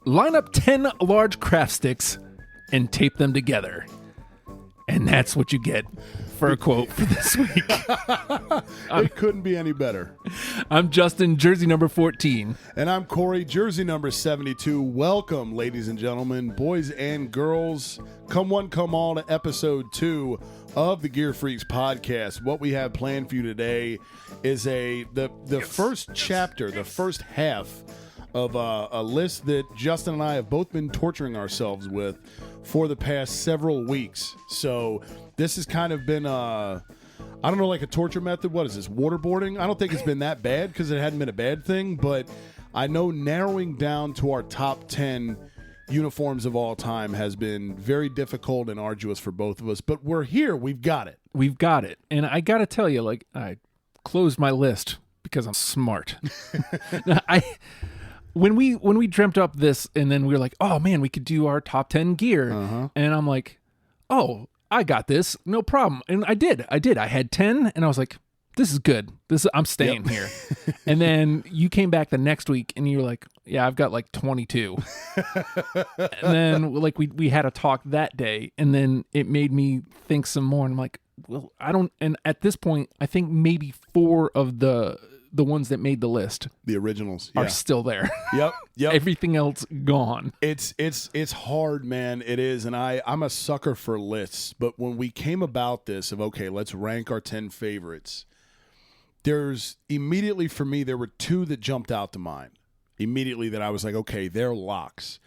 line up 10 large craft sticks and tape them together. And that's what you get for a quote for this week. It couldn't be any better. I'm Justin, jersey number 14. And I'm Cory, jersey number 72. Welcome, ladies and gentlemen, boys and girls. Come one, come all to episode 2 of the Gear Freaks podcast. What we have planned for you today is the first chapter, the first half of a list that Justin and I have both been torturing ourselves with for the past several weeks. So this has kind of been I don't know, like a torture method. What is this, waterboarding? I don't think it's been that bad because it hadn't been a bad thing, but I know narrowing down to our top 10 uniforms of all time has been very difficult and arduous for both of us, but we're here. We've got it. We've got it. And I got to tell you, like, I closed my list because I'm smart. When we dreamt up this, and then we were like, oh man, we could do our top 10 gear. And I'm like, oh, I got this, no problem. And I did. I had 10, and I was like, this is good. I'm staying here. And then you came back the next week, and you were like, yeah, I've got like 22. And then like we had a talk that day, and then it made me think some more. And I'm like, well, I don't. And at this point, I think maybe 4 of the ones that made the list, the originals, are still there. Yep. Everything else gone. It's hard, man. It is, and I'm a sucker for lists. But when we came about this of, okay, let's rank our 10 favorites, there's immediately for me there were 2 that jumped out to mind immediately that I was like, okay, they're locks.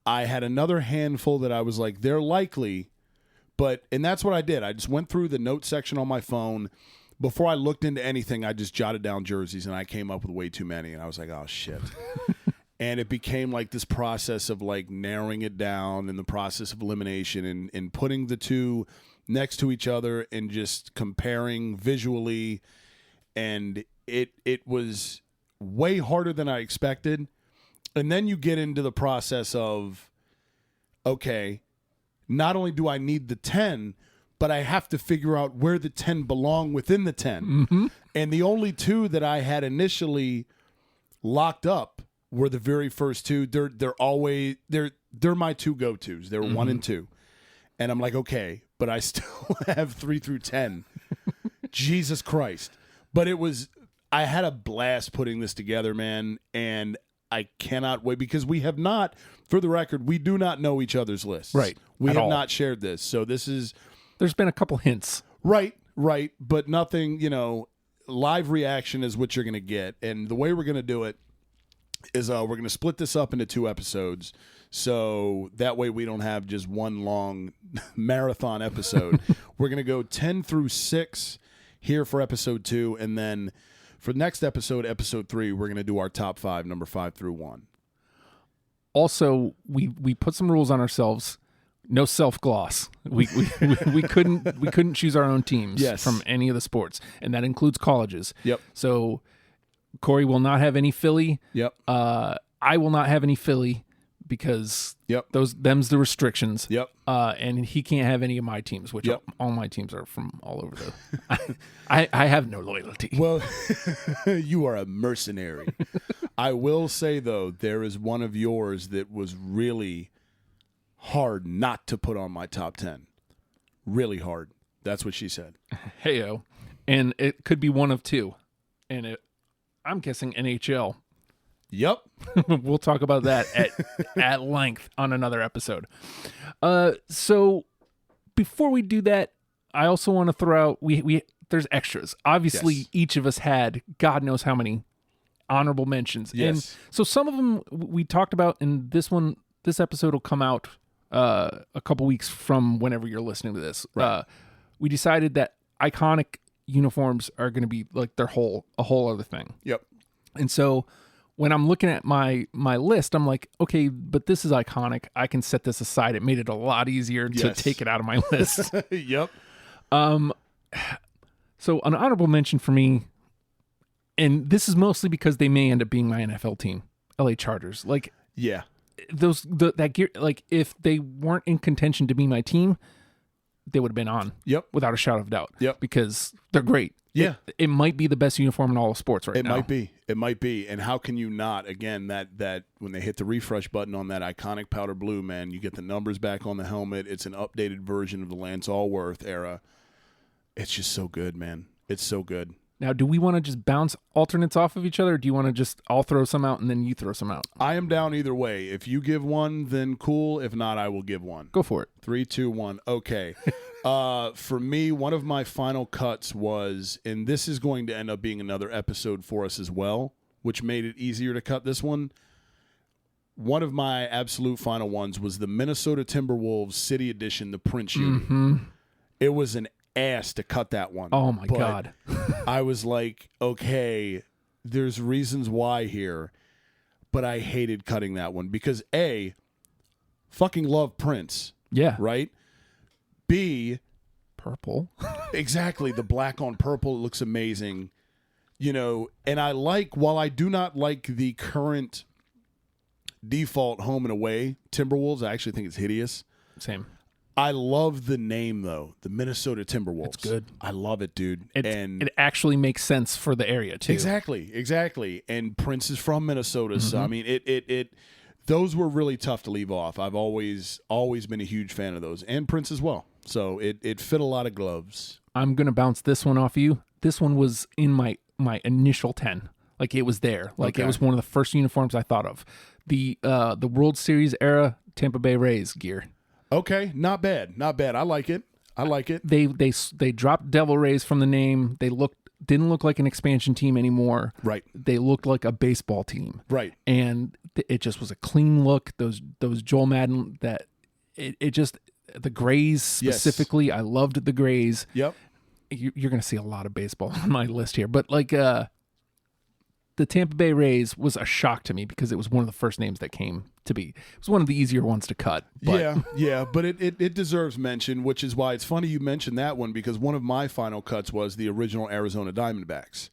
I had another handful that I was like, they're likely, and that's what I did. I just went through the note section on my phone. Before I looked into anything, I just jotted down jerseys, and I came up with way too many, and I was like, oh, shit. And it became like this process of like narrowing it down and the process of elimination and putting the 2 next to each other and just comparing visually. And it was way harder than I expected. And then you get into the process of, okay, not only do I need the 10, but I have to figure out where the 10 belong within the 10. Mm-hmm. And the only 2 that I had initially locked up were the very first 2. They're my 2 go-tos. They were 1 and 2. And I'm like, okay, but I still have 3 through 10. Jesus Christ. But I had a blast putting this together, man, and I cannot wait because we have not, for the record, we do not know each other's lists. Right. We have not shared this. So this is... There's been a couple hints. Right, but nothing, live reaction is what you're going to get. And the way we're going to do it is we're going to split this up into 2 episodes. So that way we don't have just one long marathon episode. We're going to go 10 through 6 here for episode 2. And then for the next episode, episode 3, we're going to do our top 5, number 5 through 1. Also, we put some rules on ourselves. No self-gloss. We couldn't choose our own teams from any of the sports, and that includes colleges. Yep. So Cory will not have any Philly. Yep. I will not have any Philly because them's the restrictions. Yep. And he can't have any of my teams, which all my teams are from all over the. I have no loyalty. Well, you are a mercenary. I will say though, there is one of yours that was really hard not to put on my top 10. Really hard. That's what she said. Heyo. And it could be one of 2. And I'm guessing NHL. Yep. We'll talk about that at length on another episode. So before we do that, I also want to throw out, there's extras. Obviously, each of us had God knows how many honorable mentions. Yes. And so some of them we talked about in this one. This episode will come out a couple weeks from whenever you're listening to this. Right. We decided that iconic uniforms are going to be like a whole other thing. Yep. And so when I'm looking at my list, I'm like, okay, but this is iconic. I can set this aside. It made it a lot easier to take it out of my list. Yep. So an honorable mention for me, and this is mostly because they may end up being my NFL team, LA Chargers. Like, yeah. That gear, like if they weren't in contention to be my team, they would have been on. Yep. Without a shadow of doubt. Yep. Because they're great. Yeah. It might be the best uniform in all of sports right now. It might be. It might be. And how can you not? Again, that when they hit the refresh button on that iconic powder blue, man, you get the numbers back on the helmet. It's an updated version of the Lance Allworth era. It's just so good, man. It's so good. Now, do we want to just bounce alternates off of each other, or do you want to just I'll throw some out and then you throw some out? I am down either way. If you give one, then cool. If not, I will give one. Go for it. 3, 2, 1. Okay. For me, one of my final cuts was, and this is going to end up being another episode for us as well, which made it easier to cut this one. One of my absolute final ones was the Minnesota Timberwolves City Edition, the Prince Uni. Mm-hmm. It was an ass to cut that one. Oh, my God. I was like, okay, there's reasons why here, but I hated cutting that one because A, fucking love Prince. Yeah. Right? B, purple. Exactly. The black on purple looks amazing. You know, and I like, while I do not like the current default home and away Timberwolves, I actually think it's hideous. Same. I love the name, though. The Minnesota Timberwolves. It's good. I love it, dude. And it actually makes sense for the area, too. Exactly. And Prince is from Minnesota, so, I mean, it those were really tough to leave off. I've always been a huge fan of those, and Prince as well. So it fit a lot of gloves. I'm going to bounce this one off you. This one was in my initial 10. Like, it was there. Like, Okay. It was one of the first uniforms I thought of. The World Series era Tampa Bay Rays gear. Okay, not bad. I like it. They dropped Devil Rays from the name. They didn't look like an expansion team anymore. Right. They looked like a baseball team. Right. And it just was a clean look. Those Joel Madden, that it just, the grays specifically, yes. I loved the grays. Yep. You're going to see a lot of baseball on my list here, but like the Tampa Bay Rays was a shock to me because it was one of the first names that came to be. It was one of the easier ones to cut. But. Yeah, but it deserves mention, which is why it's funny you mentioned that one, because one of my final cuts was the original Arizona Diamondbacks,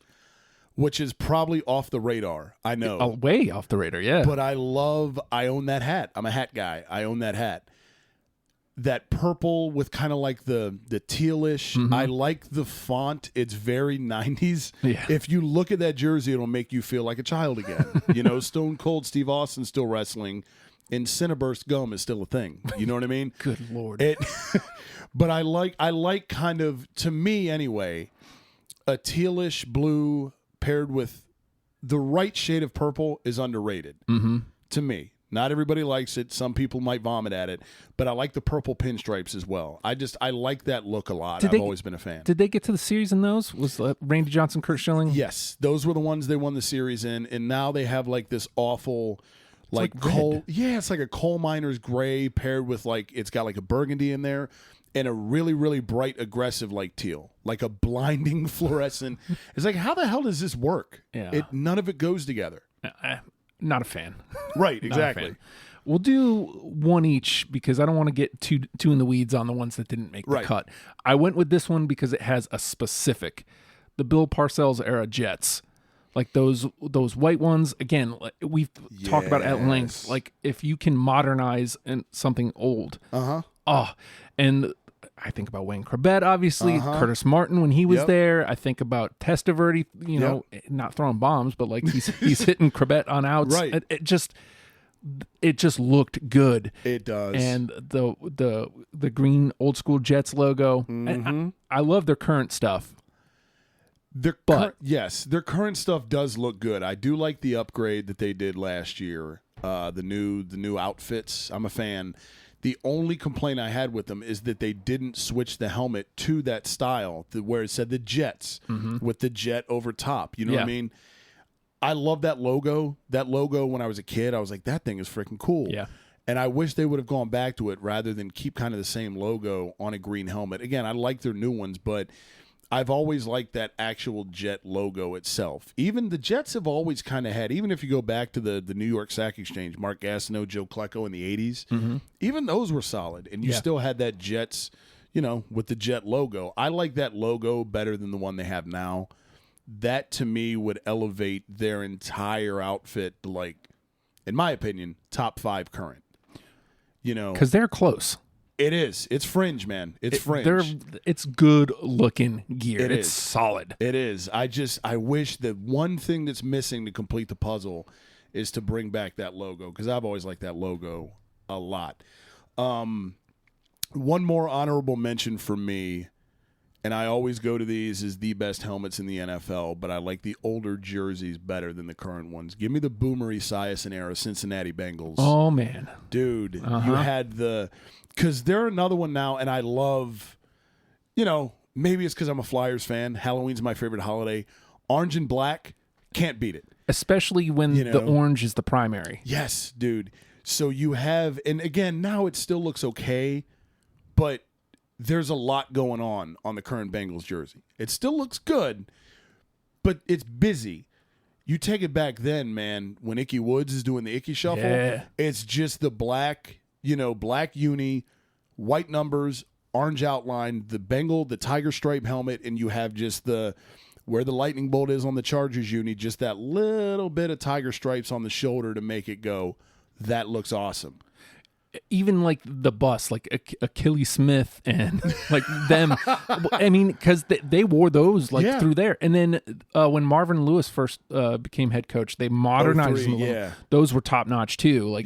which is probably off the radar. I know. Way off the radar, yeah. But I own that hat. I'm a hat guy. I own that hat. That purple with kind of like the tealish. Mm-hmm. I like the font. It's very 90s. Yeah. If you look at that jersey, it'll make you feel like a child again. You know, Stone Cold Steve Austin's still wrestling, and Cinnaburst gum is still a thing. You know what I mean? Good Lord. But I like kind of, to me anyway, a tealish blue paired with the right shade of purple is underrated. Mm-hmm. To me. Not everybody likes it. Some people might vomit at it, but I like the purple pinstripes as well. I like that look a lot. I've always been a fan. Did they get to the series in those? Was Randy Johnson, Kurt Schilling? Yes, those were the ones they won the series in, and now they have like this awful, like coal. Yeah, it's like a coal miner's gray paired with like it's got like a burgundy in there, and a really really bright aggressive like teal, like a blinding fluorescent. It's like, how the hell does this work? Yeah, none of it goes together. Not a fan. Right, exactly. We'll do one each because I don't want to get too in the weeds on the ones that didn't make the cut. I went with this one because it has a specific, the Bill Parcells era Jets. Like those white ones, again, we've talked about at length. Like if you can modernize something old. And I think about Wayne Corbett, obviously, Curtis Martin when he was there. I think about Testaverde, not throwing bombs, but like he's hitting Corbett on outs. Right. It just looked good. It does. And the green old school Jets logo. Mm-hmm. I love their current stuff. Their current stuff does look good. I do like the upgrade that they did last year. The new outfits. I'm a fan. The only complaint I had with them is that they didn't switch the helmet to that style where it said the Jets with the jet over top. You know what I mean? I love that logo. That logo, when I was a kid, I was like, that thing is freaking cool. Yeah. And I wish they would have gone back to it rather than keep kind of the same logo on a green helmet. Again, I like their new ones, but I've always liked that actual Jet logo itself. Even the Jets have always kind of had, even if you go back to the New York Sack Exchange, Mark Gastineau, Joe Klecko in the 80s, even those were solid. And you still had that Jets, with the Jet logo. I like that logo better than the one they have now. That, to me, would elevate their entire outfit to, like, in my opinion, top 5 current. Because they're close. It is. It's fringe, man. It's fringe. It's good looking gear. It's is. solid. It is. I wish that one thing that's missing to complete the puzzle is to bring back that logo, because I've always liked that logo a lot. One more honorable mention for me, and I always go to these as the best helmets in the NFL, but I like the older jerseys better than the current ones. Give me the Boomer Esiason era Cincinnati Bengals. Oh, man. Dude, you had the... Because they're another one now, and I love, maybe it's because I'm a Flyers fan. Halloween's my favorite holiday. Orange and black, can't beat it. Especially when the orange is the primary. Yes, dude. So you have... And again, now it still looks okay, but... There's a lot going on the current Bengals jersey. It still looks good, but it's busy. You take it back then, man, when Icky Woods is doing the Icky Shuffle, it's just the black, black uni, white numbers, orange outline, the tiger stripe helmet, and you have just where the lightning bolt is on the Chargers uni, just that little bit of tiger stripes on the shoulder to make it go. That looks awesome. Even like the bus, like Achilles Smith and like them. I mean, because they wore those through there. And then when Marvin Lewis first became head coach, they modernized them a little. Yeah. Those were top notch too. Like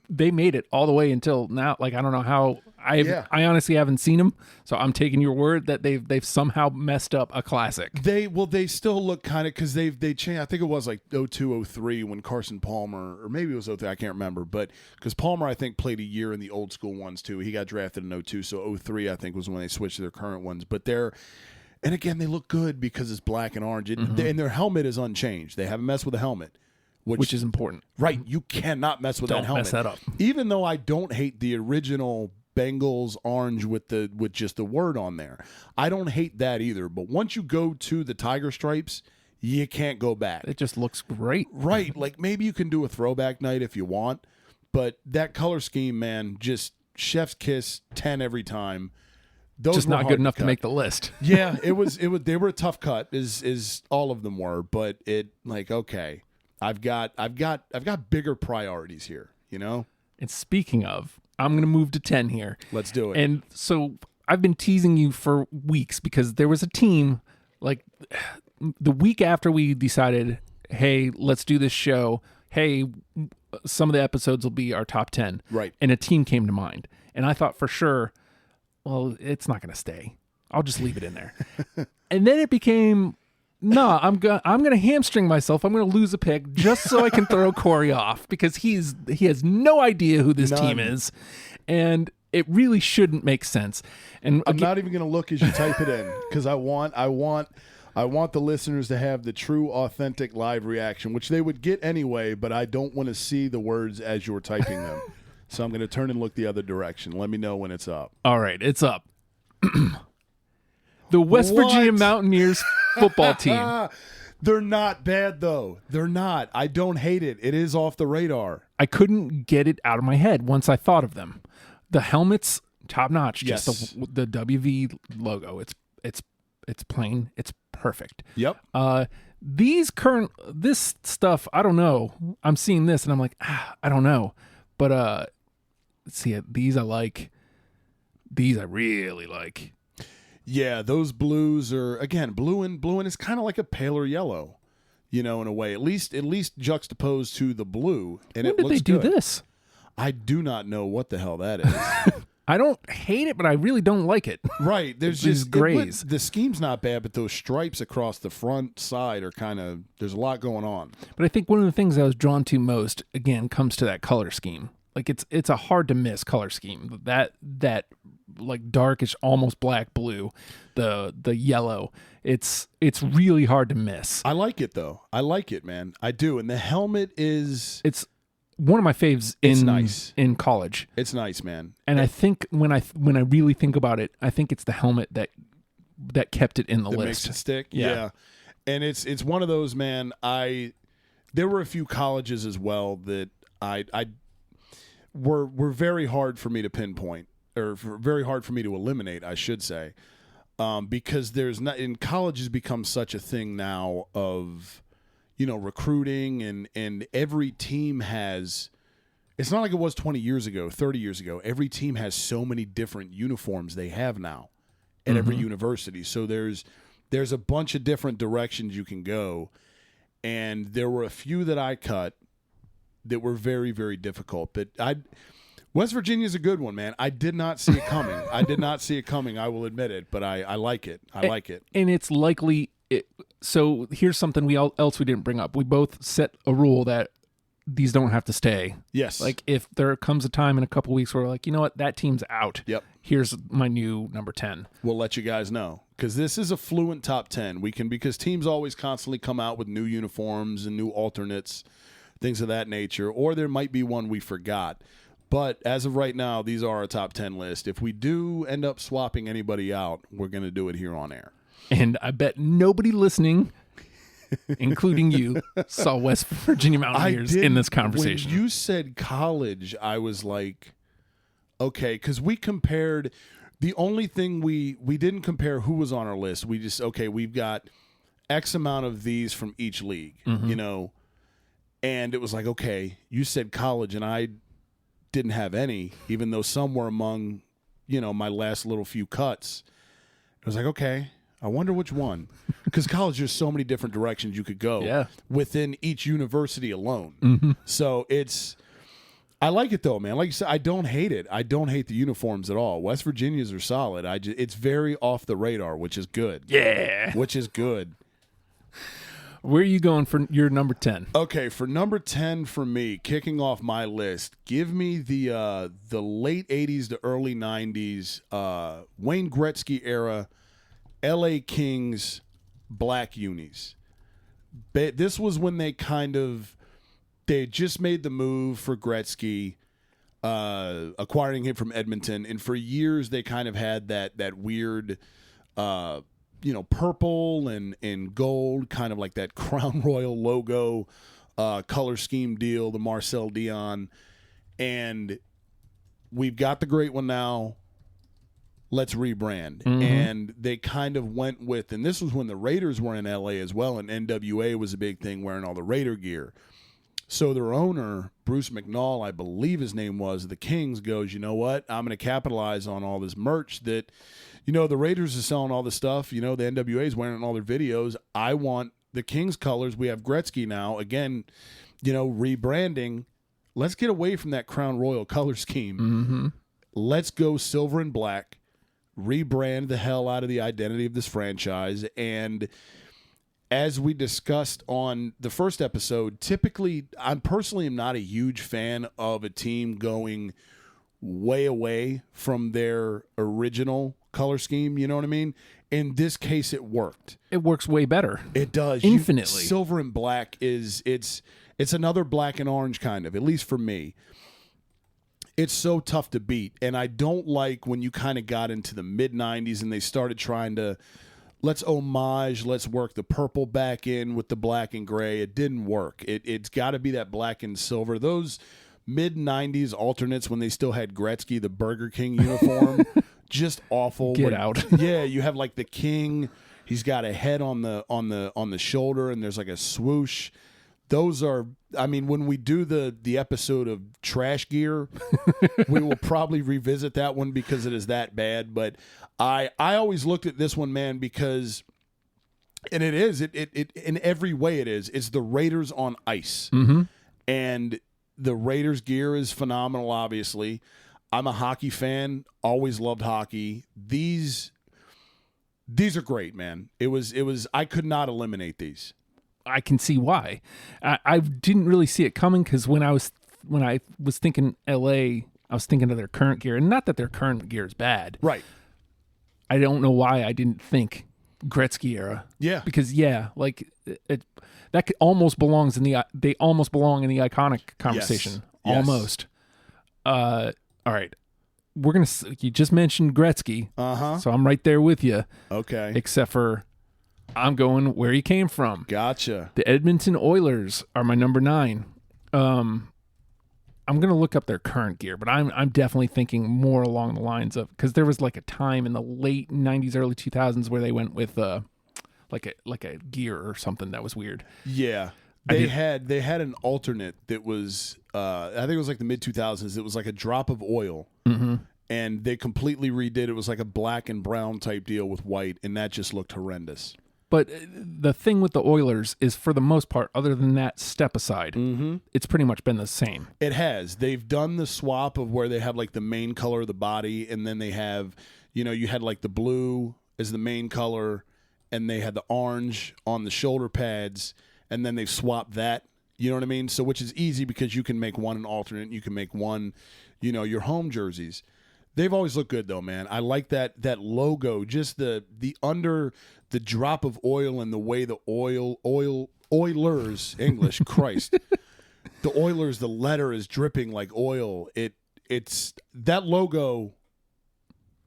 they made it all the way until now. Like I don't know how. I honestly haven't seen them, so I'm taking your word that they've somehow messed up a classic. They still look kind of, because they changed. I think it was like 02, 03 when Carson Palmer, or maybe it was 03, I can't remember, but because Palmer I think played a year in the old school ones too. He got drafted in 02, so 03 I think was when they switched to their current ones. But and again, they look good because it's black and orange, and their helmet is unchanged. They haven't messed with the helmet. Which is important. Right. You cannot mess with that helmet. Don't mess that up. Even though I don't hate the original Bengals orange with just the word on there. I don't hate that either. But once you go to the tiger stripes, you can't go back. It just looks great. Right. Like maybe you can do a throwback night if you want. But that color scheme, man, just chef's kiss, 10 every time. Those just not good enough to make the list. Yeah, it was. They were a tough cut, as all of them were. But okay, I've got bigger priorities here, And speaking of, I'm going to move to 10 here. Let's do it. And so I've been teasing you for weeks because there was a team, like the week after we decided, hey, let's do this show. Hey, some of the episodes will be our top 10. Right. And a team came to mind. And I thought for sure, well, it's not going to stay. I'll just leave it in there. And then it became... No, I'm gonna hamstring myself. I'm gonna lose a pick just so I can throw Cory off because he has no idea who this team is, and it really shouldn't make sense. And I'm not even gonna look as you type it in because I want the listeners to have the true, authentic live reaction, which they would get anyway. But I don't want to see the words as you're typing them, so I'm gonna turn and look the other direction. Let me know when it's up. All right, it's up. The West Virginia Mountaineers football team. They're not bad, though. They're not. I don't hate it. It is off the radar. I couldn't get it out of my head once I thought of them. The helmets, top notch. Yes. Just the WV logo. It's plain. It's perfect. Yep. This stuff, I don't know. I'm seeing this and I'm like, I don't know. But see, these I like. These I really like. Yeah, those blues are, again, blue and is kind of like a paler yellow, in a way. At least juxtaposed to the blue, and when it looks did they do good. this? I do not know what the hell that is. I don't hate it, but I really don't like it. Right, there's These just grays. The scheme's not bad, but those stripes across the front side are there's a lot going on. But I think one of the things I was drawn to most, again, comes to that color scheme. Like it's a hard to miss color scheme. That like darkish, almost black blue, the yellow. It's really hard to miss. I like it though. I like it, man. I do. And the helmet is one of my faves in college. It's nice, man. And I think when I really think about it, I think it's the helmet that kept it in the list. Makes it stick. Yeah. And it's one of those, man. There were a few colleges as well that were very hard for me to pinpoint, or very hard for me to eliminate, I should say, because there's not, in college has become such a thing now of, recruiting, and every team has it's not like it was 20 years ago, 30 years ago. Every team has so many different uniforms they have now at every university. So there's a bunch of different directions you can go. And there were a few that I cut that were very, very difficult. But West Virginia's a good one, man. I did not see it coming. I will admit it, but I like it. I like it. And it's likely so here's something else we didn't bring up. We both set a rule that these don't have to stay. Yes. Like if there comes a time in a couple weeks where we're like, you know what, that team's out. Yep. Here's my new number 10. We'll let you guys know because this is a fluent top 10. Because teams always constantly come out with new uniforms and new alternates, things of that nature, or there might be one we forgot. But as of right now, these are our top 10 list. If we do end up swapping anybody out, we're going to do it here on air. And I bet nobody listening, including you, saw West Virginia Mountaineers in this conversation. When you said college, I was like, okay, because we compared. The only thing we didn't compare who was on our list. We just, okay, we've got X amount of these from each league, you know, and it was like, okay, you said college, and I didn't have any, even though some were among, you know, my last little few cuts. I was like, okay, I wonder which one. Because college, there's so many different directions you could go within each university alone. So I like it though, man. Like you said, I don't hate it. I don't hate the uniforms at all. West Virginia's are solid. It's very off the radar, which is good. Yeah. Which is good. Where are you going for your number 10? Okay, for number 10 for me, kicking off my list, give me the late 80s to early 90s Wayne Gretzky era LA Kings black unis. This was when they just made the move for Gretzky, acquiring him from Edmonton, and for years they kind of had that weird purple and gold, kind of like that Crown Royal logo color scheme deal, the Marcel Dion. And we've got the great one now. Let's rebrand. And they kind of went with, and this was when the Raiders were in LA as well, and NWA was a big thing, wearing all the Raider gear. So their owner, Bruce McNall, I believe his name was, the Kings, goes, you know what? I'm going to capitalize on all this merch that, the Raiders are selling all this stuff. The NWA is wearing it in all their videos. I want the Kings colors. We have Gretzky now. Again, rebranding. Let's get away from that Crown Royal color scheme. Let's go silver and black, rebrand the hell out of the identity of this franchise. And as we discussed on the first episode, typically, I personally am not a huge fan of a team going way away from their original color scheme. You know what I mean? In this case, it worked. It works way better. It does. Infinitely. Silver and black it's another black and orange kind of, at least for me. It's so tough to beat. And I don't like when you kind of got into the mid-90s and they started trying to, let's work the purple back in with the black and gray. It didn't work. It's got to be that black and silver. Those mid-90s alternates when they still had Gretzky, the Burger King uniform, just awful. Get out. Yeah, you have like the King. He's got a head on the shoulder, and there's like a swoosh. Those are, when we do the episode of Trash Gear, we will probably revisit that one because it is that bad. But I always looked at this one, man, because, and it is, it in every way it is. It's the Raiders on ice. And the Raiders gear is phenomenal, obviously. I'm a hockey fan, always loved hockey. These are great, man. It was I could not eliminate these. I can see why. I didn't really see it coming because when I was thinking LA, I was thinking of their current gear, and not that their current gear is bad. Right. I don't know why I didn't think Gretzky era. Yeah. Because that almost belongs they almost belong in the iconic conversation. Yes. Almost. All right. You just mentioned Gretzky. So I'm right there with you. Okay. Except for I'm going where he came from. Gotcha. The Edmonton Oilers are my number 9. I'm going to look up their current gear, but I'm definitely thinking more along the lines of, because there was like a time in the late 90s, early 2000s where they went with like a gear or something that was weird. Yeah. They had an alternate that was I think it was like the mid 2000s. It was like a drop of oil, and they completely redid. It was like a black and brown type deal with white, and that just looked horrendous. But the thing with the Oilers is, for the most part, other than that step aside, it's pretty much been the same. It has. They've done the swap of where they have like the main color of the body, and then they have, you had like the blue as the main color, and they had the orange on the shoulder pads, and then they've swapped that. You know what I mean? So, which is easy because you can make one an alternate, and you can make one, your home jerseys. They've always looked good though, man. I like that logo, just the under the drop of oil and the way the Oilers English Christ, the Oilers, the letter is dripping like oil. It's that logo.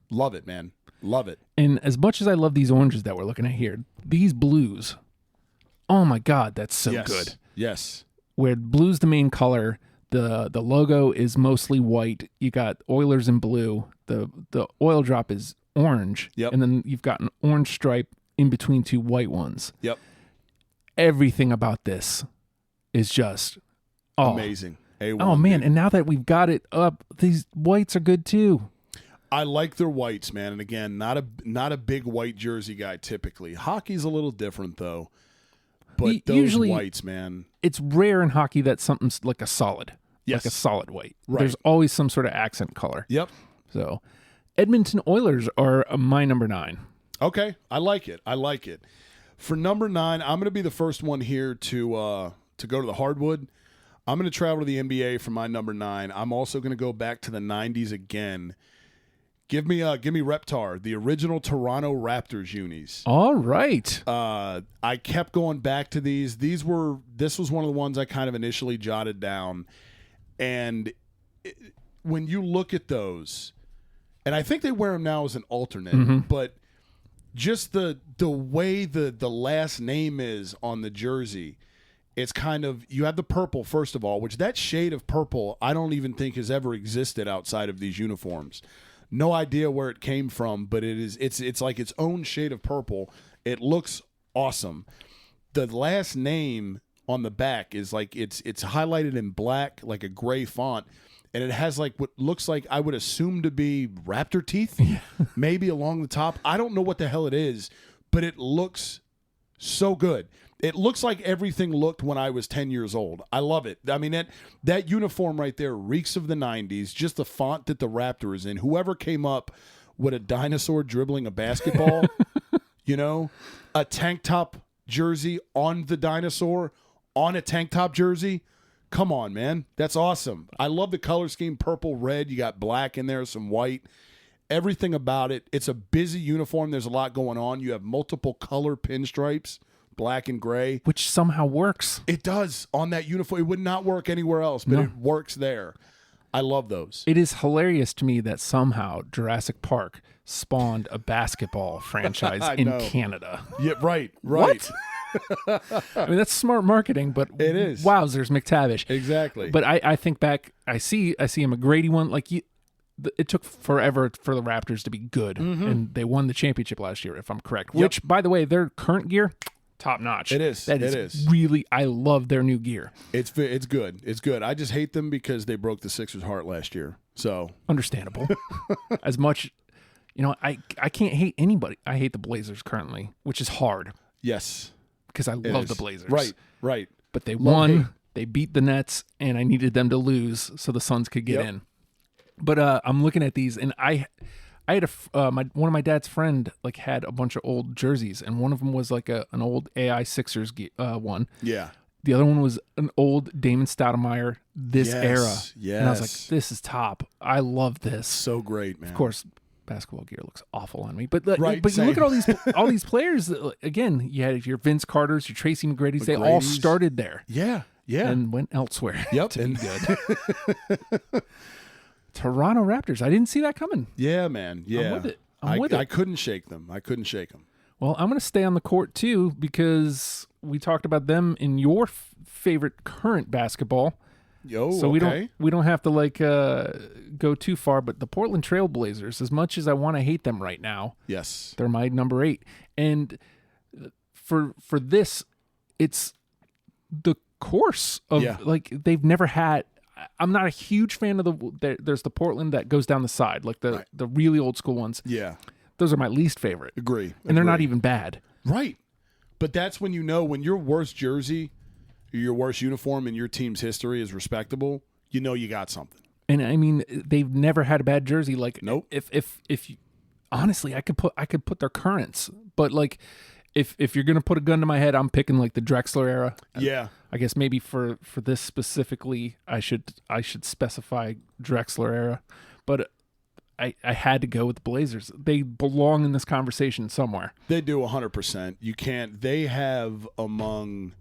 Love it, man. Love it. And as much as I love these oranges that we're looking at here, these blues, oh my God, that's so good. Yes. Where blue's the main color. The logo is mostly white. You got Oilers in blue. The oil drop is orange. Yep. And then you've got an orange stripe in between two white ones. Yep. Everything about this is just amazing. A1, oh man, dude. and now that we've got it up, these whites are good too. I like their whites, man. And again, not a big white jersey guy typically. Hockey's a little different though. But those usually, whites, man. It's rare in hockey that something's like a solid. Yes. Like a solid white. Right. There's always some sort of accent color. Yep. So, Edmonton Oilers are my number 9. Okay. I like it. For number 9, I'm going to be the first one here to go to the hardwood. I'm going to travel to the NBA for my number 9. I'm also going to go back to the 90s again. Give me Reptar, the original Toronto Raptors unis. All right. I kept going back to these. This was one of the ones I kind of initially jotted down. And when you look at those, and I think they wear them now as an alternate, but just the way the last name is on the jersey, it's kind of, you have the purple, first of all, which that shade of purple I don't even think has ever existed outside of these uniforms. No idea where it came from, but it's like its own shade of purple. It looks awesome. The last name on the back is like it's highlighted in black, like a gray font, and it has like what looks like, I would assume, to be raptor teeth, maybe along the top. I don't know what the hell it is, but it looks so good. It looks like everything looked when I was 10 years old. I love it. I mean, that uniform right there reeks of the 90s, just the font that the Raptor is in. Whoever came up with a dinosaur dribbling a basketball, a tank top jersey on the dinosaur, on a tank top jersey. Come on, man. That's awesome. I love the color scheme, purple, red. You got black in there, some white. Everything about it. It's a busy uniform. There's a lot going on. You have multiple color pinstripes. Black and gray. Which somehow works. It does on that uniform. It would not work anywhere else, but it works there. I love those. It is hilarious to me that somehow Jurassic Park spawned a basketball franchise in Canada. Yeah, right. What? I mean, that's smart marketing, but it is. Wowzers, McTavish. Exactly. But I think back, I see a McGrady one. Like, it took forever for the Raptors to be good, and they won the championship last year, if I'm correct. Yep. Which, by the way, their current gear, top notch. It is. That is really, I love their new gear. It's good. It's good. I just hate them because they broke the Sixers' heart last year. So understandable. As much, I can't hate anybody. I hate the Blazers currently, which is hard. Yes, because I love the Blazers. Right. But they won. They beat the Nets, and I needed them to lose so the Suns could get in. But I'm looking at these, and I had one of my dad's friend had a bunch of old jerseys, and one of them was like an old AI Sixers one. Yeah. The other one was an old Damon Stoudemire era. Yes. And I was like, this is top. I love this. So great, man. Of course, basketball gear looks awful on me, but you same. look at all these players. Again, you had your Vince Carters, your Tracy McGrady's. They all started there. Yeah. And went elsewhere. Yep. To be good. Toronto Raptors. I didn't see that coming. Yeah, man. Yeah. I'm with it. I couldn't shake them. Well, I'm going to stay on the court too because we talked about them in your favorite current basketball. So we don't have to go too far, but the Portland Trail Blazers, as much as I want to hate them right now, yes, they're my number 8. And for this, it's the course of like they've never had. I'm not a huge fan of there's the Portland that goes down the side, like the really old school ones. Yeah. Those are my least favorite. Agree. And they're not even bad. Right. But that's when you know when your worst jersey, your worst uniform in your team's history is respectable, you know you got something. And I mean, they've never had a bad jersey. Like, nope. If you, honestly, I could put their currents, but like, if you're gonna put a gun to my head, I'm picking like the Drexler era. Yeah. I guess maybe for this specifically, I should specify Drexler era, but I had to go with the Blazers. They belong in this conversation somewhere. They do 100%. You can't. They have among.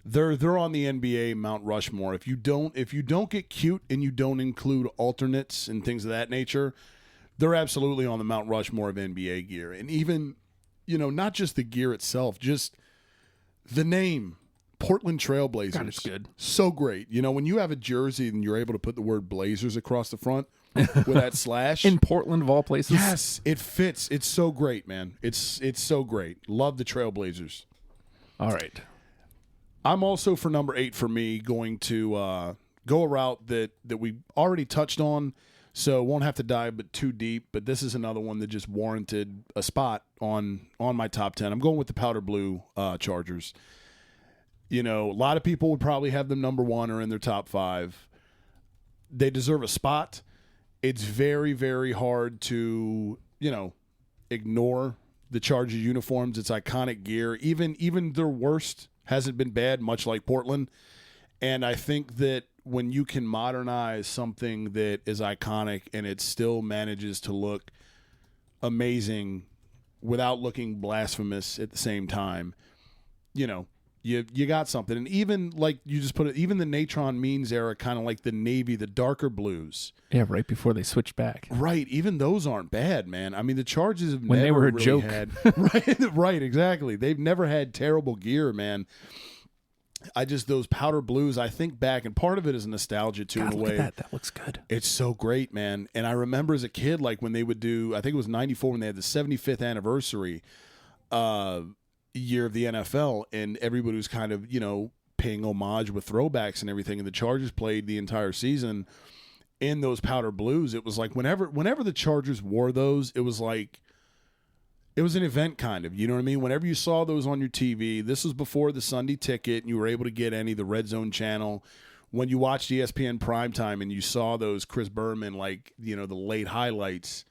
They're on the NBA Mount Rushmore. If you don't get cute and you don't include alternates and things of that nature, they're absolutely on the Mount Rushmore of NBA gear. And even, not just the gear itself, just the name. Portland Trailblazers. God, it's good. So great. When you have a jersey and you're able to put the word Blazers across the front with that slash. In Portland, of all places. Yes, it fits. It's so great, man. It's so great. Love the Trailblazers. All right. I'm also, for number 8 for me, going to go a route that we already touched on, so won't have to dive too deep, but this is another one that just warranted a spot on my top 10. I'm going with the powder blue Chargers. A lot of people would probably have them number 1 or in their top 5. They deserve a spot. It's very, very hard to, ignore the Chargers uniforms. It's iconic gear. Even their worst hasn't been bad, much like Portland. And I think that when you can modernize something that is iconic and it still manages to look amazing without looking blasphemous at the same time, you got something. And even like you just put it, even the Natron Means era, kind of like the Navy, the darker blues. Yeah, right before they switched back. Right. Even those aren't bad, man. I mean, the Chargers have when never they were a really joke. had right, exactly. They've never had terrible gear, man. Those powder blues, I think back, and part of it is nostalgia too. God, in a look way. at that. That looks good. It's so great, man. And I remember as a kid, like when they would do, I think it was 94 when they had the 75th anniversary year of the NFL, and everybody was kind of, paying homage with throwbacks and everything. And the Chargers played the entire season in those powder blues. It was like whenever the Chargers wore those, it was like, it was an event kind of, you know what I mean? Whenever you saw those on your TV, this was before the Sunday Ticket and you were able to get the Red Zone channel. When you watched ESPN Primetime and you saw those Chris Berman, the late highlights,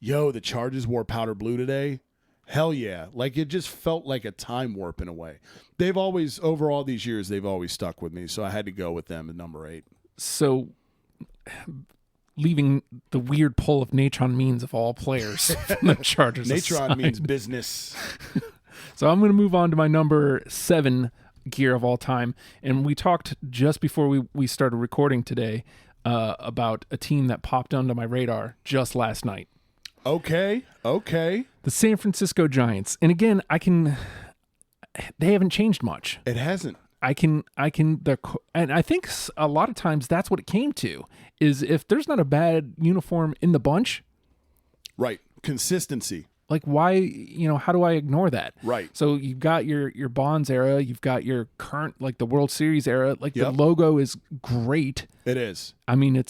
the Chargers wore powder blue today. Hell yeah. Like it just felt like a time warp in a way. They've always, over all these years, they've always stuck with me. So I had to go with them at number 8. So leaving the weird pull of Natron Means of all players from the Chargers Natron aside. means business. So I'm going to move on to my number 7 gear of all time. And we talked just before we started recording today about a team that popped onto my radar just last night. Okay. The San Francisco Giants. And again, they haven't changed much. It hasn't. And I think a lot of times that's what it came to, is if there's not a bad uniform in the bunch. Right. Consistency. Like why, how do I ignore that? Right. So you've got your Bonds era, you've got your current, like the World Series era, like the logo is great. It is. I mean,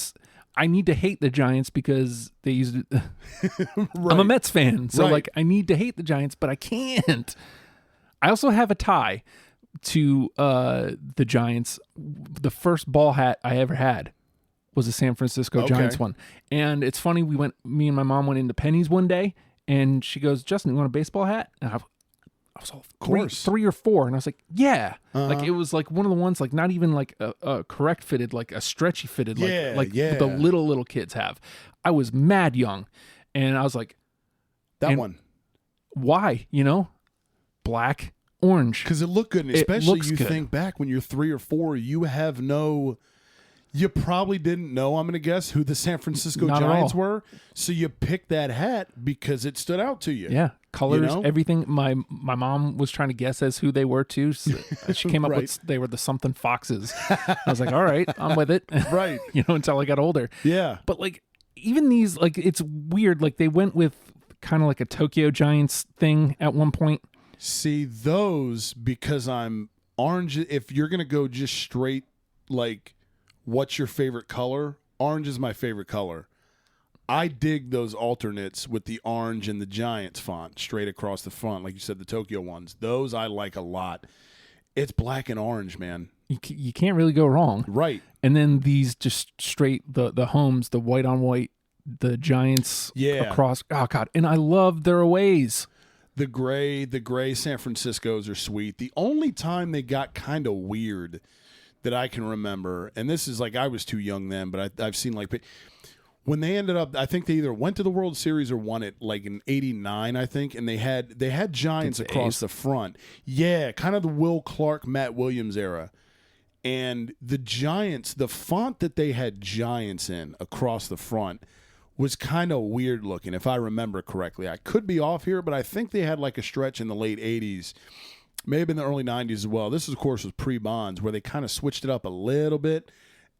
I need to hate the Giants because they used it. Right. I'm a Mets fan, so right. I need to hate the Giants, but I can't. I also have a tie to the Giants. The first ball hat I ever had was a San Francisco Giants one. And it's funny, me and my mom went into Penny's one day, and she goes, "Justin, you want a baseball hat?" And I was all three or four, and I was like, "Yeah." Like it was like one of the ones, like not even like a correct fitted, like a stretchy fitted, like the little kids have. I was mad young, and I was like, that one. Why? Black, orange, because it looked good, and especially you think back when you're 3 or 4, you probably didn't know, I'm going to guess, who the San Francisco Giants were. So you picked that hat because it stood out to you. Yeah. Colors, everything. My mom was trying to guess as who they were too. So she came up with, they were the something Foxes. I was like, all right, I'm with it. Right. Until I got older. Yeah. But like, even these, like, it's weird. Like they went with kind of like a Tokyo Giants thing at one point. See, those, because I'm Orange, if you're going to go just straight, like, what's your favorite color? Orange is my favorite color. I dig those alternates with the orange and the Giants font straight across the front, like you said, the Tokyo ones. Those I like a lot. It's black and orange, man. You can't really go wrong. Right. And then these just straight, the homes, the white on white, the Giants across. Oh, God. And I love their aways. The gray San Franciscos are sweet. The only time they got kind of weird that I can remember, and this is like I was too young then, but I've seen like when they ended up, I think they either went to the World Series or won it like in '89, I think, and they had Giants across the front. Yeah, kind of the Will Clark, Matt Williams era. And the Giants, the font that they had Giants in across the front was kind of weird looking, if I remember correctly. I could be off here, but I think they had like a stretch in the late 80s, maybe in the early 90s as well. This, of course, was pre-Bonds, where they kind of switched it up a little bit,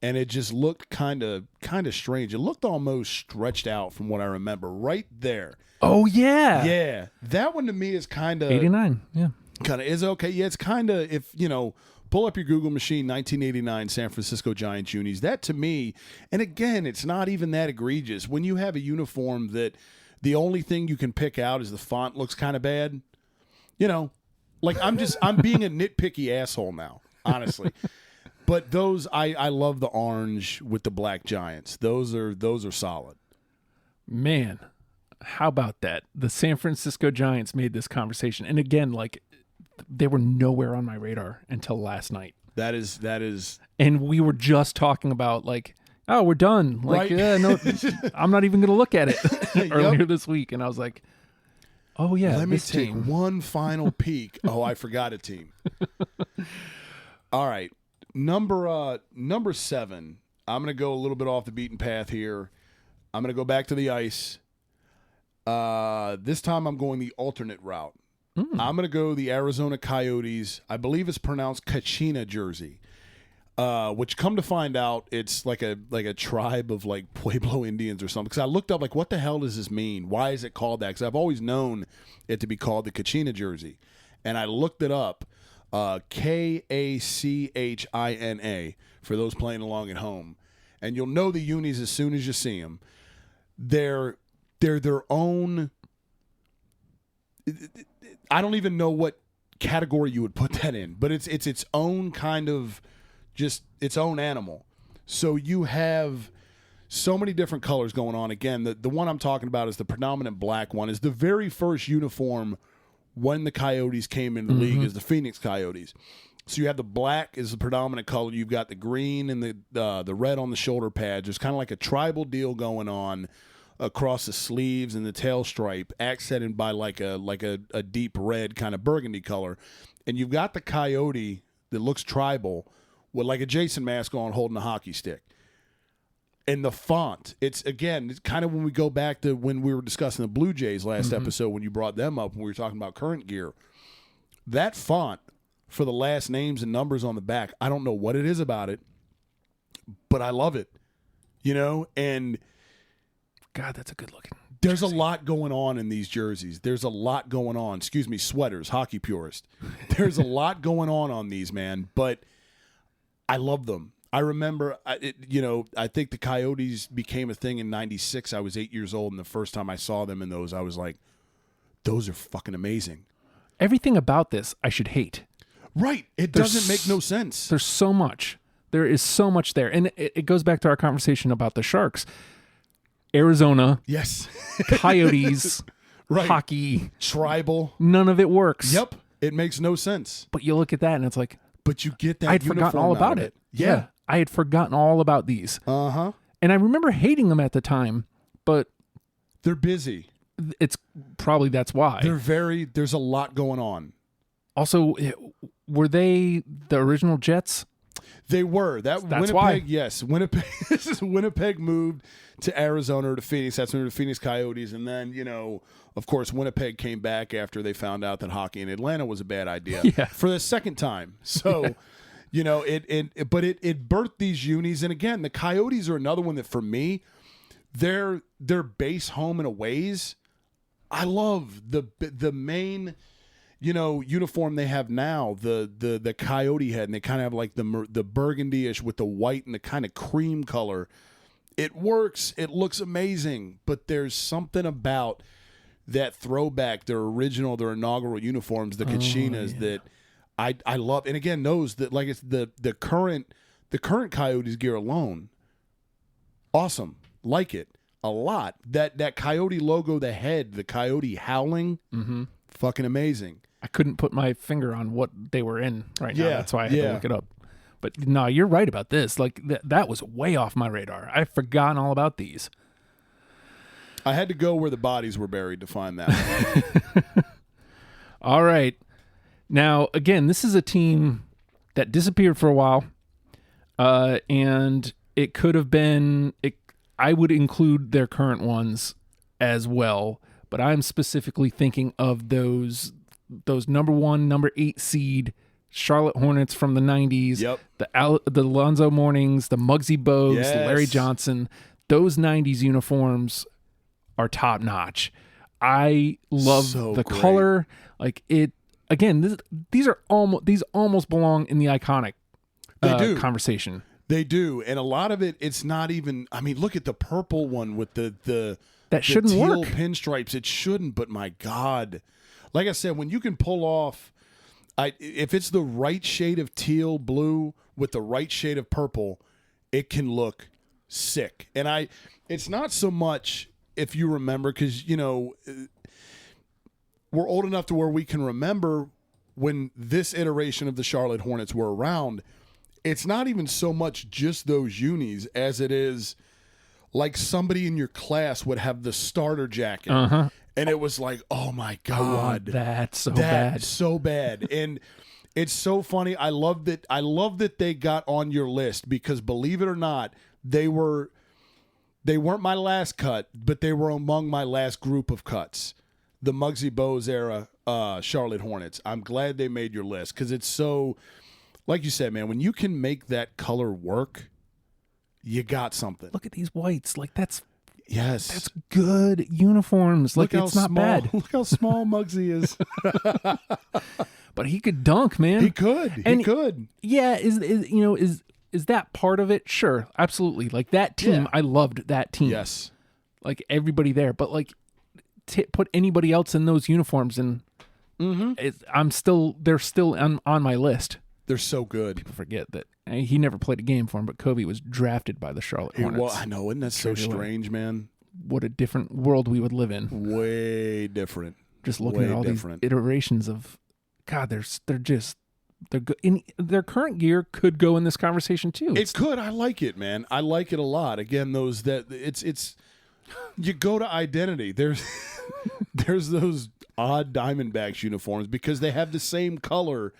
and it just looked kind of strange. It looked almost stretched out from what I remember right there. Oh, yeah. Yeah. That one to me is kind of... 89, yeah. Kind of is okay. Yeah, it's kind of, if, you know... Pull up your Google machine, 1989 San Francisco Giants unis. That to me, and again, it's not even that egregious. When you have a uniform that the only thing you can pick out is the font looks kind of bad, you know, like I'm being a nitpicky asshole now, honestly. But those, I love the orange with the black Giants. Those are solid. Man, how about that? The San Francisco Giants made this conversation. And again, like, they were nowhere on my radar until last night. That is, and we were just talking about like, oh, we're done. Like, right. Yeah, no, I'm not even going to look at it earlier this week. And I was like, oh yeah, let me take one final peek. Oh, I forgot a team. All right, number 7. I'm going to go a little bit off the beaten path here. I'm going to go back to the ice. This time I'm going the alternate route. I'm going to go the Arizona Coyotes. I believe it's pronounced Kachina jersey, which come to find out it's like a tribe of like Pueblo Indians or something. Because I looked up like, what the hell does this mean? Why is it called that? Because I've always known it to be called the Kachina jersey. And I looked it up, Kachina for those playing along at home. And you'll know the unis as soon as you see them. They're their own... I don't even know what category you would put that in, but it's its own kind of, just its own animal. So you have so many different colors going on. Again, the one I'm talking about is the predominant black one. Is the very first uniform when the Coyotes came into the league is the Phoenix Coyotes. So you have the black is the predominant color. You've got the green and the red on the shoulder pads. There's kind of like a tribal deal going on across the sleeves and the tail stripe, accented by like a deep red kind of burgundy color. And you've got the coyote that looks tribal with like a Jason mask on holding a hockey stick. And the font, it's kind of when we go back to when we were discussing the Blue Jays last episode, when you brought them up, when we were talking about current gear. That font for the last names and numbers on the back, I don't know what it is about it, but I love it. You know, and... God, that's a good looking. There's a lot going on in these jerseys. There's a lot going on. Excuse me, sweaters, hockey purist. There's a lot going on these, man. But I love them. I remember, I think the Coyotes became a thing in '96. I was 8 years old, and the first time I saw them in those, I was like, those are fucking amazing. Everything about this I should hate. Right. It doesn't make no sense. There's so much. There is so much there. And it goes back to our conversation about the Sharks. Arizona, yes, Coyotes, right. Hockey, tribal. None of it works. Yep, it makes no sense. But you look at that and it's like, but you get that. I had forgotten all about it. Yeah, I had forgotten all about these. And I remember hating them at the time, but they're busy. It's probably that's why There's a lot going on. Also, were they the original Jets? They were. That's Winnipeg, why. Yes. Winnipeg moved to Arizona or to Phoenix. That's when the Phoenix Coyotes. And then, of course, Winnipeg came back after they found out that hockey in Atlanta was a bad idea for the second time. So, it birthed these unis. And again, the Coyotes are another one that for me, their base home and aways, I love the main. uniform they have now, the coyote head, and they kind of have like the burgundy-ish with the white and the kind of cream color. It works. It looks amazing. But there's something about that throwback, their inaugural uniforms, the Kachinas, that I love. And again, those that like it's the current Coyotes gear alone, awesome. Like it a lot. That coyote logo, the head, the coyote howling, fucking amazing. I couldn't put my finger on what they were in right now. That's why I had to look it up. But no, you're right about this. Like that was way off my radar. I've forgotten all about these. I had to go where the bodies were buried to find that. All right. Now, again, this is a team that disappeared for a while. And it could have been, I would include their current ones as well, but I'm specifically thinking of those number 1, number 8 seed Charlotte Hornets from the 90s, the Alonzo Mournings, the Muggsy Bogues, Larry Johnson. Those 90s uniforms are top notch. I love the color. Like it again, these almost belong in the iconic conversation. They do, and a lot of it's not even. I mean, look at the purple one with the shouldn't teal work. pinstripes. It shouldn't, but my God, like I said, when you can pull off, if it's the right shade of teal blue with the right shade of purple, it can look sick. And it's not so much if you remember, because we're old enough to where we can remember when this iteration of the Charlotte Hornets were around. It's not even so much just those unis as it is like somebody in your class would have the starter jacket. And it was like, oh my God. Oh, that's so bad. And it's so funny. I love that they got on your list because, believe it or not, they weren't my last cut, but they were among my last group of cuts. The Muggsy Bogues era Charlotte Hornets. I'm glad they made your list because it's so... Like you said, man, when you can make that color work, you got something. Look at these whites. Like that's Yes. That's good uniforms. Like, it's not bad. Look how small Muggsy is. But he could dunk, man. He could. He could. Yeah, is that part of it? Sure, absolutely. Like that team, yeah. I loved that team. Yes. Like everybody there, but like put anybody else in those uniforms and they're still on my list. They're so good. People forget that he never played a game for him, but Kobe was drafted by the Charlotte Hornets. Well, I know, isn't that so strange, man? What a different world we would live in. Way different. Just looking at all these iterations of, God, they're good. In their current gear could go in this conversation too. It could. I like it, man. I like it a lot. Again, it's you go to Identity. There's those odd Diamondbacks uniforms because they have the same color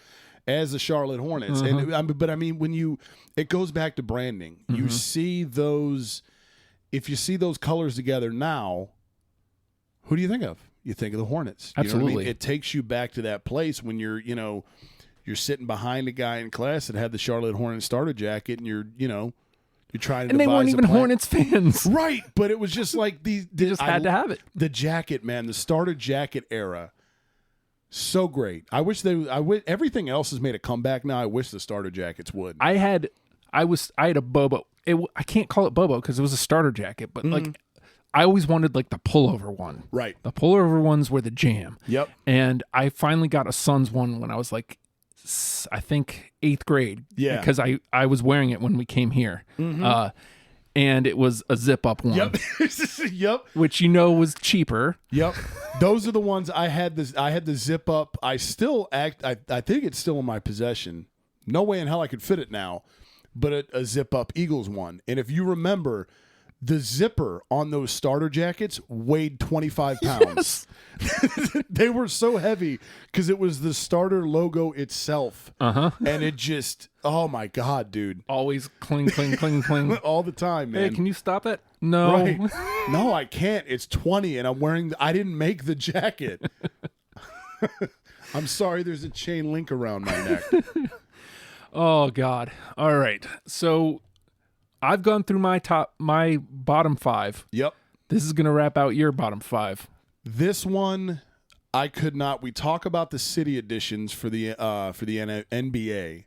as the Charlotte Hornets. But I mean, it goes back to branding. You see those, if you see those colors together now, who do you think of? You think of the Hornets. Absolutely. You know what I mean? It takes you back to that place when you're sitting behind a guy in class that had the Charlotte Hornets starter jacket, and you're trying to. And they weren't even Hornets fans, right? But it was just like they just had to have it. The jacket, man, the starter jacket era, so great. I wish everything else has made a comeback now. I wish the starter jackets would. I had a Bobo. I can't call it Bobo because it was a starter jacket, but like. I always wanted like the pullover one. Right. The pullover ones were the jam. Yep. And I finally got a Suns one when I was like, I think 8th grade. Yeah. Because I was wearing it when we came here. And it was a zip up one. Yep. Yep. Which was cheaper. Yep. Those are the ones I had. I had the zip up. I still I think it's still in my possession. No way in hell I could fit it now. But a zip up Eagles one. And if you remember, the zipper on those starter jackets weighed 25 pounds. Yes. They were so heavy because it was the starter logo itself. And it just, oh my God, dude. Always cling, cling, cling, cling. All the time, man. Hey, can you stop it? No. Right. No, I can't. It's 20 and I'm wearing, I didn't make the jacket. I'm sorry, there's a chain link around my neck. Oh, God. All right. So I've gone through my bottom 5. Yep. This is going to wrap out your bottom 5. This one, I could not. We talk about the city editions for the NBA.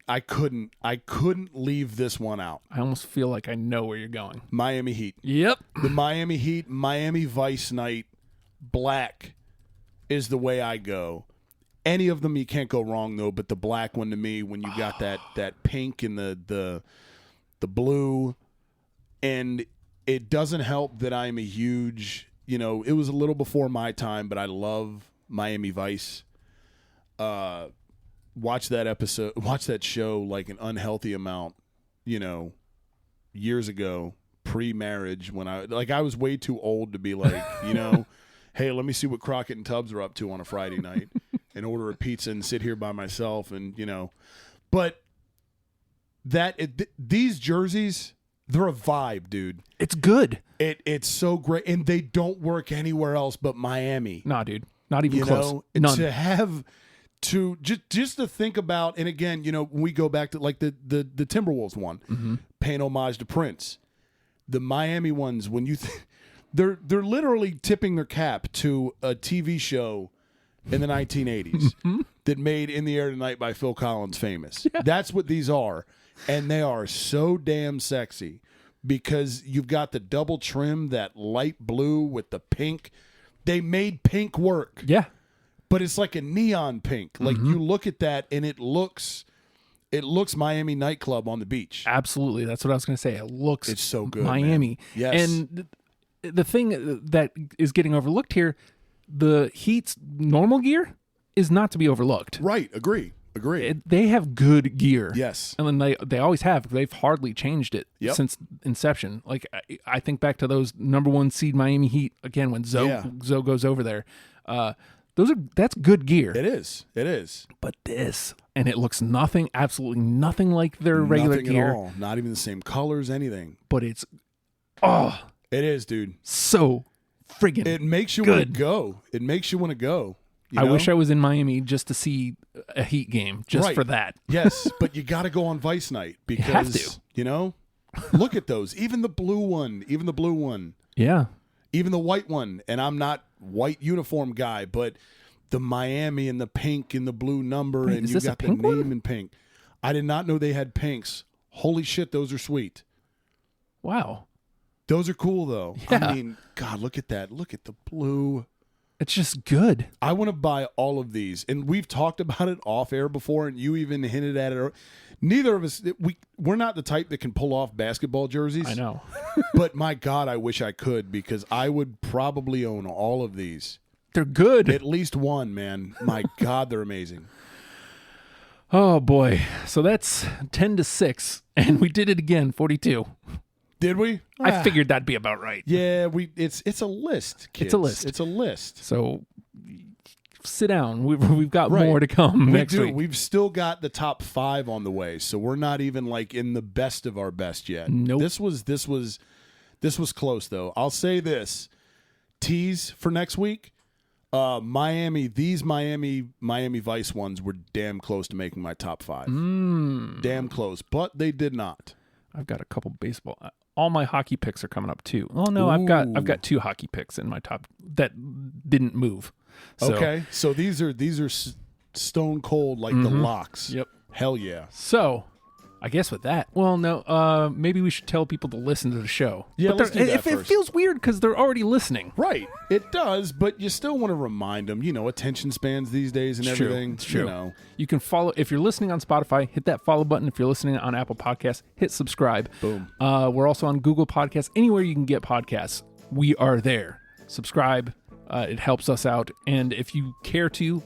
I couldn't leave this one out. I almost feel like I know where you're going. Miami Heat. Yep. The Miami Heat, Miami Vice night, black is the way I go. Any of them you can't go wrong though, but the black one to me, when you got that pink and the blue, and it doesn't help that I'm a huge, it was a little before my time, but I love Miami Vice. Watch that show like an unhealthy amount, years ago, pre-marriage, when I was way too old to be like, hey, let me see what Crockett and Tubbs are up to on a Friday night and order a pizza and sit here by myself and, but these jerseys, they're a vibe, dude. It's good. It's so great, and they don't work anywhere else but Miami. Nah, dude. Not even close. None. To have just to think about, and again, when we go back to like the Timberwolves one, paying homage to Prince, the Miami ones, when you they're literally tipping their cap to a TV show in the 1980s that made In the Air Tonight by Phil Collins famous. Yeah. That's what these are, and they are so damn sexy because you've got the double trim, that light blue with the pink. They made pink work. Yeah. But it's like a neon pink. Like you look at that and it looks Miami nightclub on the beach. Absolutely. That's what I was going to say. It's so good. Miami. Man. Yes. And the thing that is getting overlooked here, the Heat's normal gear is not to be overlooked. Right. Agree. They have good gear. Yes. And then they always have. They've hardly changed it since inception. Like I think back to those number 1 seed Miami Heat again when Zoe goes over there. That's good gear. It is. But this, and it looks absolutely nothing like their regular gear. At all. Not even the same colors, anything. But it's, it is, dude. So friggin' It makes you want to go. It makes you want to go. I wish I was in Miami just to see a Heat game, just for that. Yes, but you got to go on Vice Night because, you have to. Look at those. Even the blue one. Yeah. Even the white one. And I'm not white uniform guy, but the Miami and the pink and the blue number, and you got the name in pink. I did not know they had pinks. Holy shit, those are sweet. Wow. Those are cool, though. Yeah. I mean, God, look at that. Look at the blue. It's just good. I want to buy all of these. And we've talked about it off air before, and you even hinted at it. Neither of us, we're not the type that can pull off basketball jerseys. I know. But my God, I wish I could, because I would probably own all of these. They're good. At least one, man. My God, they're amazing. Oh, boy. So that's 10-6, and we did it again, 42. Did we? I figured that'd be about right. Yeah, it's a list, kids. It's a list. So sit down. We've got more to come next week. We've still got the top 5 on the way, so we're not even like in the best of our best yet. Nope. This was close though. I'll say this. Tease for next week. Miami Vice ones were damn close to making my top 5. Damn close, but they did not. I've got a couple baseball. All my hockey picks are coming up too. Oh no, I've got 2 hockey picks in my top that didn't move. So, okay, so these are stone cold like the locks. Yep. Hell yeah. So, I guess with that, well, no, maybe we should tell people to listen to the show. Yeah, let's do that first. It feels weird because they're already listening. Right, it does, but you still want to remind them, attention spans these days and everything. It's true. You can follow, if you're listening on Spotify, hit that follow button. If you're listening on Apple Podcasts, hit subscribe. Boom. We're also on Google Podcasts, anywhere you can get podcasts. We are there. Subscribe. It helps us out. And if you care to,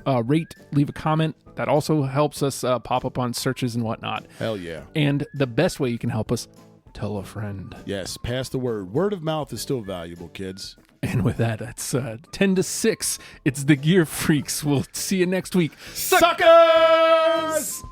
rate, leave a comment. That also helps us pop up on searches and whatnot. Hell yeah. And the best way you can help us, tell a friend. Yes, pass the word. Word of mouth is still valuable, kids. And with that, it's 10-6. It's the Gear Freaks. We'll see you next week. Suckers!